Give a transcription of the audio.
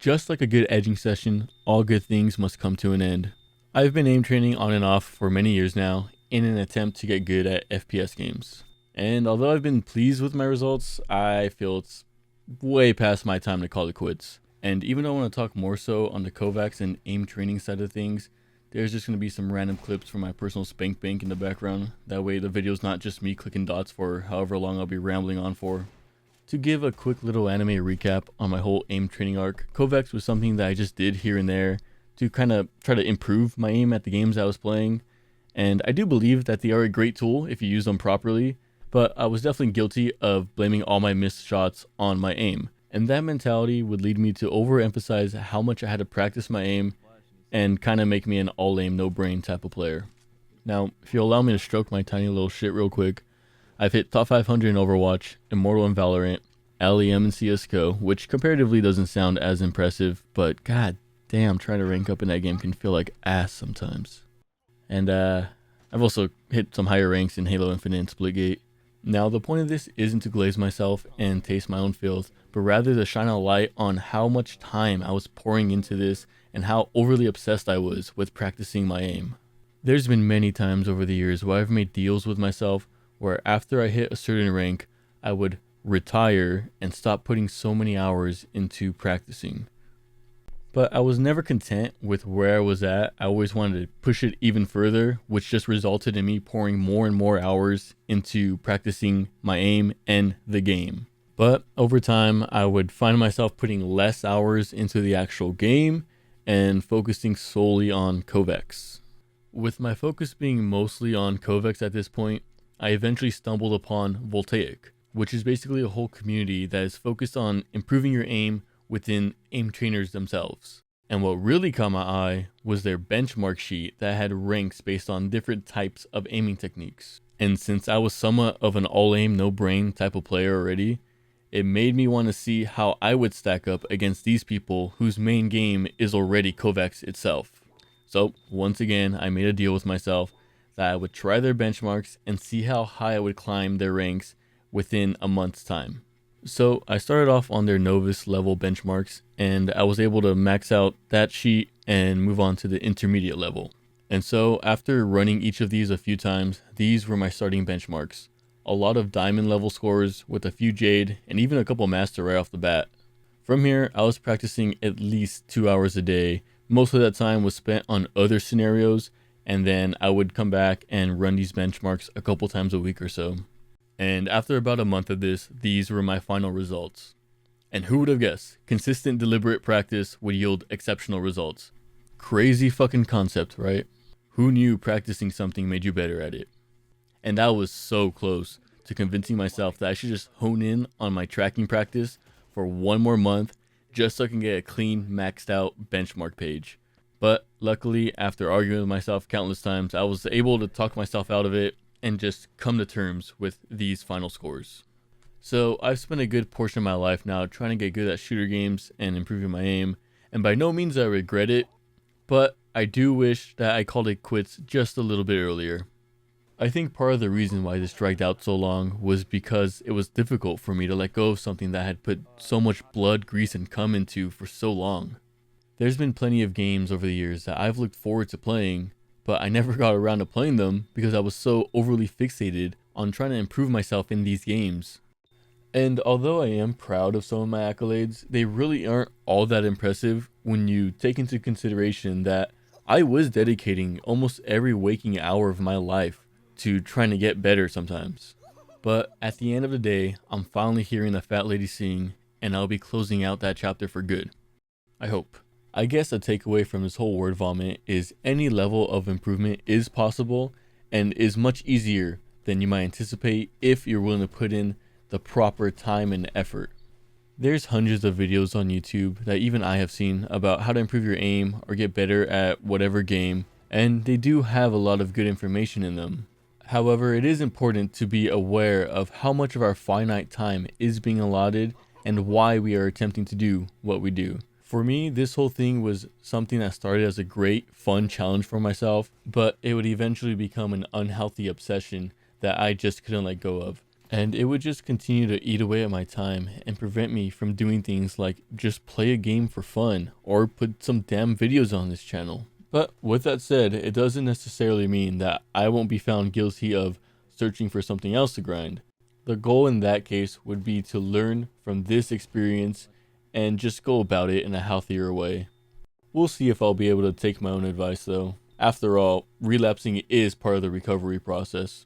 Just like a good edging session, all good things must come to an end. I've been aim training on and off for many years now in an attempt to get good at FPS games. And although I've been pleased with my results, I feel it's way past my time to call it quits. And even though I want to talk more so on the Kovacs and aim training side of things, there's just going to be some random clips from my personal spank bank in the background. That way the video's not just me clicking dots for however long I'll be rambling on for. To give a quick little anime recap on my whole aim training arc, Kovacs was something that I just did here and there to kind of try to improve my aim at the games I was playing. And I do believe that they are a great tool if you use them properly, but I was definitely guilty of blaming all my missed shots on my aim. And that mentality would lead me to overemphasize how much I had to practice my aim and kind of make me an all aim no brain type of player. Now, if you'll allow me to stroke my tiny little shit real quick, I've hit top 500 in Overwatch, Immortal in Valorant, LEM in CSGO, which comparatively doesn't sound as impressive, but god damn, trying to rank up in that game can feel like ass sometimes. And I've also hit some higher ranks in Halo Infinite and Splitgate. Now, the point of this isn't to glaze myself and taste my own filth, but rather to shine a light on how much time I was pouring into this and how overly obsessed I was with practicing my aim. There's been many times over the years where I've made deals with myself where after I hit a certain rank, I would retire and stop putting so many hours into practicing. But I was never content with where I was at. I always wanted to push it even further, which just resulted in me pouring more and more hours into practicing my aim and the game. But over time, I would find myself putting less hours into the actual game and focusing solely on Kovacs. With my focus being mostly on Kovacs at this point, I eventually stumbled upon Voltaic, which is basically a whole community that is focused on improving your aim within aim trainers themselves. And what really caught my eye was their benchmark sheet that had ranks based on different types of aiming techniques. And since I was somewhat of an all aim no brain type of player already, it made me want to see how I would stack up against these people whose main game is already Kovacs itself. So once again, I made a deal with myself that I would try their benchmarks and see how high I would climb their ranks within a month's time. So I started off on their novice level benchmarks, and I was able to max out that sheet and move on to the intermediate level. And so after running each of these a few times, these were my starting benchmarks. A lot of diamond level scores with a few jade and even a couple master right off the bat. From here, I was practicing at least 2 hours a day. Most of that time was spent on other scenarios, and then I would come back and run these benchmarks a couple times a week or so. And after about a month of this, these were my final results. And who would have guessed? Consistent, deliberate practice would yield exceptional results. Crazy fucking concept, right? Who knew practicing something made you better at it? And that was so close to convincing myself that I should just hone in on my tracking practice for one more month just so I can get a clean, maxed out benchmark page. But luckily, after arguing with myself countless times, I was able to talk myself out of it and just come to terms with these final scores. So I've spent a good portion of my life now trying to get good at shooter games and improving my aim, and by no means I regret it, but I do wish that I called it quits just a little bit earlier. I think part of the reason why this dragged out so long was because it was difficult for me to let go of something that I had put so much blood, grease, and cum into for so long. There's been plenty of games over the years that I've looked forward to playing, but I never got around to playing them because I was so overly fixated on trying to improve myself in these games. And although I am proud of some of my accolades, they really aren't all that impressive when you take into consideration that I was dedicating almost every waking hour of my life to trying to get better sometimes. But at the end of the day, I'm finally hearing the fat lady sing, and I'll be closing out that chapter for good. I hope. I guess a takeaway from this whole word vomit is any level of improvement is possible and is much easier than you might anticipate if you're willing to put in the proper time and effort. There's hundreds of videos on YouTube that even I have seen about how to improve your aim or get better at whatever game, and they do have a lot of good information in them. However, it is important to be aware of how much of our finite time is being allotted and why we are attempting to do what we do. For me, this whole thing was something that started as a great, fun challenge for myself, but it would eventually become an unhealthy obsession that I just couldn't let go of. And it would just continue to eat away at my time and prevent me from doing things like just play a game for fun or put some damn videos on this channel. But with that said, it doesn't necessarily mean that I won't be found guilty of searching for something else to grind. The goal in that case would be to learn from this experience and just go about it in a healthier way. We'll see if I'll be able to take my own advice though. After all, relapsing is part of the recovery process.